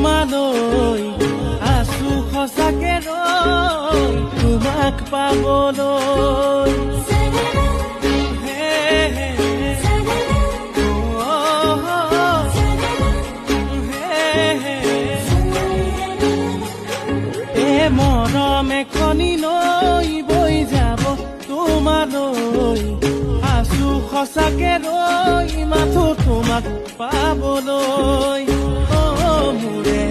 তোমালৈ আছো সঁচাকে ৰৈ তোমাক পাবলৈ মৰম এখনি লৈ বৈ যাব তোমালৈ আছো সঁচাকে ৰৈ মাথো তোমাক পাবলৈ মোৰে